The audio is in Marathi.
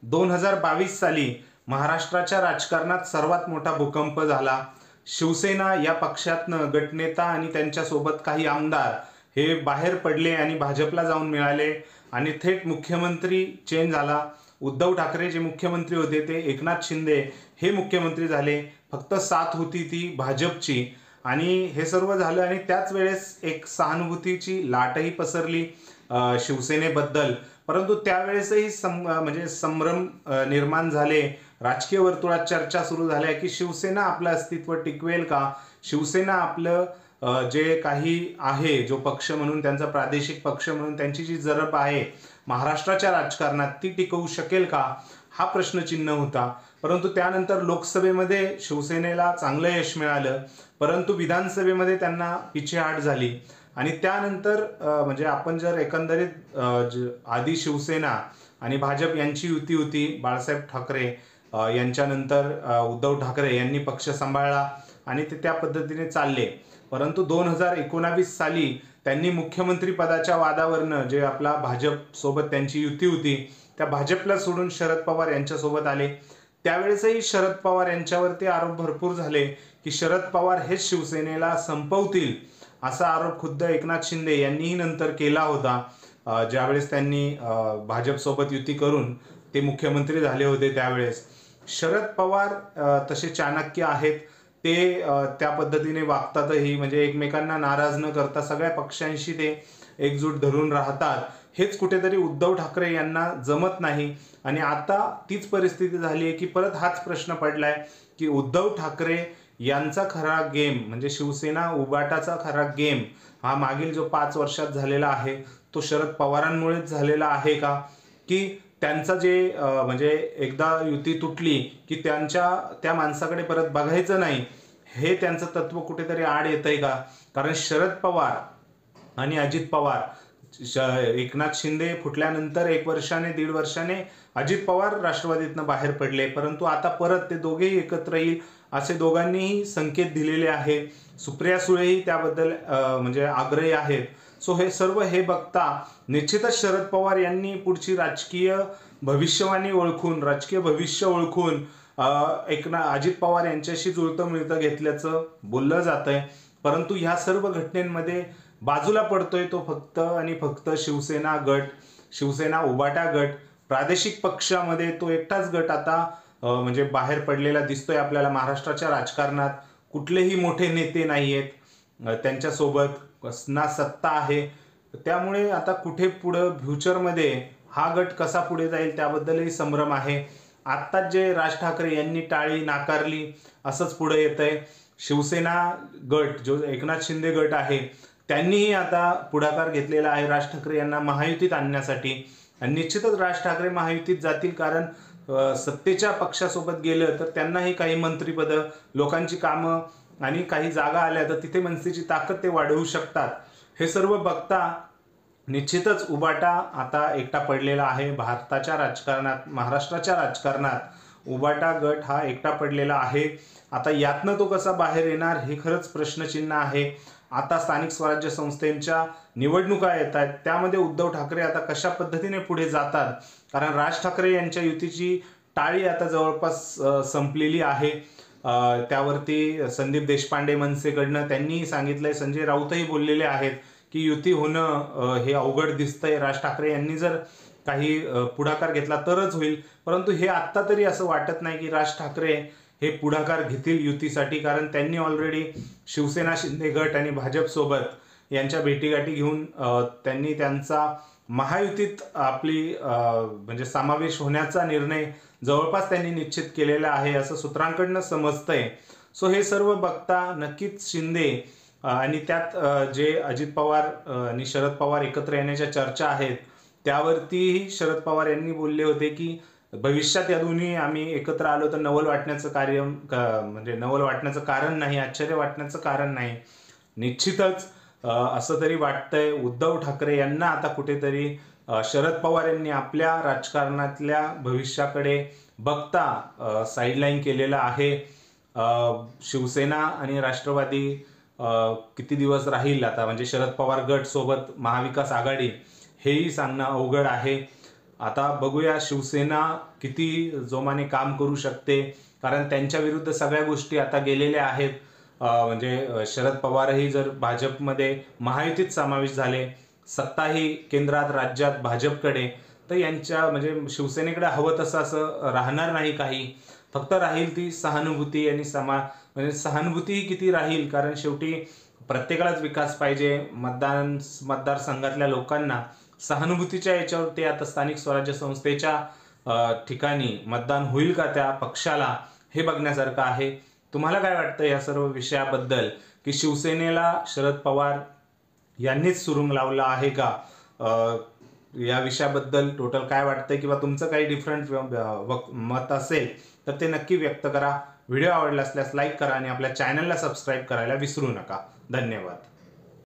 2022 साली महाराष्ट्राच्या राजकारणात सर्वात मोठा भूकंप झाला। शिवसेना या पक्षातनं गटनेता आणि त्यांच्यासोबत काही आमदार हे बाहेर पडले आणि भाजपला जाऊन मिळाले आणि थेट मुख्यमंत्री चेंज झाला। उद्धव ठाकरे जे मुख्यमंत्री होते ते एकनाथ शिंदे हे मुख्यमंत्री झाले। फक्त साथ होती ती भाजपची आणि हे सर्व झालं आणि त्याच वेळेस एक सहानुभूतीची लाटही पसरली शिवसेनेबद्दल। परंतु त्यावेळेसही म्हणजे संभ्रम निर्माण झाले। राजकीय वर्तुळात चर्चा सुरू झाल्या की शिवसेना आपलं अस्तित्व टिकवेल का, शिवसेना आपलं जे काही आहे जो पक्ष म्हणून त्यांचा प्रादेशिक पक्ष म्हणून त्यांची जी जरब आहे महाराष्ट्राच्या राजकारणात ती टिकवू शकेल का, हा प्रश्नचिन्ह होता। परंतु त्यानंतर लोकसभेमध्ये शिवसेनेला चांगलं यश मिळालं, परंतु विधानसभेमध्ये त्यांना पिछेहाट झाली आणि त्यानंतर म्हणजे आपण जर एकंदरीत आधी शिवसेना आणि भाजप यांची युती होती, बाळासाहेब ठाकरे यांच्यानंतर उद्धव ठाकरे यांनी पक्ष सांभाळला आणि ते त्या पद्धतीने चालले। परंतु 2019 साली त्यांनी मुख्यमंत्री पदाच्या वादावरनं जे आपला भाजप सोबत त्यांची युती होती त्या भाजपला सोडून शरद पवार यांच्यासोबत आले। त्यावेळेसही शरद पवार यांच्यावरती आरोप भरपूर झाले की शरद पवार हेच शिवसेनेला संपवतील, असा आरोप खुद्द एकनाथ शिंदे यांनीही नंतर केला होता ज्यावेळेस त्यांनी भाजपसोबत युती करून ते मुख्यमंत्री झाले होते। त्यावेळेस शरद पवार तसे चाणक्य आहेत, ते त्या पद्धतीने वागतातही, म्हणजे एकमेकांना नाराज न करता सगळ्या पक्षांशी ते एकजूट धरून राहतात। हेच कुठेतरी उद्धव ठाकरे यांना जमत नाही आणि आता तीच परिस्थिती झाली आहे की परत हाच प्रश्न पडलाय की उद्धव ठाकरे यांचा खरा गेम म्हणजे शिवसेना उबाटाचा खरा गेम हा मागील जो 5 वर्षात झालेला आहे तो शरद पवारांमुळेच झालेला आहे का, की त्यांचा जे म्हणजे एकदा युती तुटली की त्या माणसाकडे परत बघायचं नाही, हे त्यांचं तत्व कुठेतरी आड येतंय का? कारण शरद पवार आणि अजित पवार, एकनाथ शिंदे फुटल्यानंतर 1 वर्षाने 1.5 वर्षाने अजित पवार राष्ट्रवादीतनं बाहेर पडले, परंतु आता परत ते दोघेही एकत्र येईल असे दोघांनीही संकेत दिलेले आहे। सुप्रिया सुळेही त्याबद्दल म्हणजे आग्रही आहेत। सो हे सर्व हे बघता निश्चितच शरद पवार यांनी पुढची राजकीय भविष्यवाणी ओळखून, राजकीय भविष्य ओळखून अजित पवार यांच्याशी जुळतं मिळतं घेतल्याचं बोललं जातंय। परंतु ह्या सर्व घटनेमध्ये बाजूला पडतोय तो फक्त आणि फक्त शिवसेना गट, शिवसेना उबाटा गट, प्रादेशिक पक्षामध्ये तो एकटाच गट आता म्हणजे बाहेर पडलेला दिसतोय आपल्याला। महाराष्ट्राच्या राजकारणात कुठलेही मोठे नेते नाहीयेत त्यांच्यासोबत, ना सत्ता आहे, त्यामुळे आता कुठे पुढं फ्युचरमध्ये हा गट कसा पुढे जाईल त्याबद्दलही संभ्रम आहे। आत्ताच जे राज ठाकरे यांनी टाळी नाकारली असंच पुढे येतंय। शिवसेना गट जो एकनाथ शिंदे गट आहे त्यांनीही आता पुढाकार घेतलेला आहे राज ठाकरे यांना महायुतीत आणण्यासाठी आणि निश्चितच राज ठाकरे महायुतीत जातील, कारण सत्तेच्या पक्षासोबत गेलं तर त्यांनाही काही मंत्रिपदं, लोकांची कामं आणि काही जागा आल्या तर तिथे मनसेची ताकद ते वाढवू शकतात। हे सर्व बघता निश्चितच उबाटा आता एकटा पडलेला आहे भारताच्या राजकारणात, महाराष्ट्राच्या राजकारणात उबाटा गट हा एकटा पडलेला आहे। आता यातनं तो कसा बाहेर येणार हे खरंच प्रश्नचिन्ह आहे। आता स्थानिक स्वराज्य संस्थांच्या निवडणुका येत आहेत, त्यामध्ये उद्धव ठाकरे आता कशा पद्धतीने पुढे जातात, कारण राज ठाकरे यांच्या युतीची टाळी आता जवळपास संपलेली आहे। त्यावरती संदीप देशपांडे मनसेकडनं त्यांनीही सांगितलंय, संजय राऊतही बोललेले आहेत की युती होणं हे अवघड दिसतंय, राज ठाकरे यांनी जर काही पुढाकार घेतला तरच होईल। परंतु हे आत्ता तरी असं वाटत नाही की राज ठाकरे हे पुढाकार घेतील युतीसाठी, कारण त्यांनी ऑलरेडी शिवसेना शिंदे गट आणि भाजप सोबत यांच्या भेटीगाठी घेऊन त्यांनी त्यांचा महायुतीत आपली म्हणजे समावेश होण्याचा निर्णय जवळपास त्यांनी निश्चित केलेला आहे असं सूत्रांकडनं समजतंय। सो हे सर्व बघता नक्कीच शिंदे आणि त्यात जे अजित पवार आणि शरद पवार एकत्र येण्याच्या चर्चा आहेत त्यावरतीही शरद पवार यांनी बोलले होते की भविष्यात या दोन्ही आम्ही एकत्र आलो तर नवल वाटण्याचं कार्य म्हणजे नवल वाटण्याचं कारण नाही, आश्चर्य वाटण्याचं कारण नाही। निश्चितच असं तरी वाटतंय उद्धव ठाकरे यांना आता कुठेतरी शरद पवार यांनी आपल्या राजकारणातल्या भविष्याकडे बघता साईडलाईन केलेलं आहे। शिवसेना आणि राष्ट्रवादी किती दिवस राहील आता, म्हणजे शरद पवार गट सोबत महाविकास आघाडी हेही सांगणं अवघड आहे। आता बघूया शिवसेना किती जोमाने काम करू शकते, कारण त्यांच्या विरुद्ध सगळ्या गोष्टी आता गेलेल्या आहेत. म्हणजे शरद पवारही जर भाजपमध्ये महायुतीत समावेश झाले, सत्ताही केंद्रात राज्यात भाजपकडे, तर यांच्या म्हणजे शिवसेनेकडे हवं तसं असं राहणार नाही काही. फक्त राहील ती सहानुभूती आणि म्हणजे सहानुभूती किती राहील, कारण शेवटी प्रत्येकालाच विकास पाहिजे. मतदारसंघातल्या लोकांना सहानुभूतीच्या याच्यावरती आता स्थानिक स्वराज्य संस्थेच्या ठिकाणी मतदान होईल का त्या पक्षाला, हे बघण्यासारखं आहे. तुम्हाला काय वाटतं या सर्व विषयाबद्दल, की शिवसेनेला शरद पवार यांनीच सुरुंग लावला आहे का? या विषयाबद्दल टोटल काय वाटतंय, किंवा तुमचं काही डिफरंट मत असेल तर ते नक्की व्यक्त करा. व्हिडिओ आवडला असल्यास लाईक करा आणि आपल्या चॅनलला सबस्क्राईब करायला विसरू नका. धन्यवाद.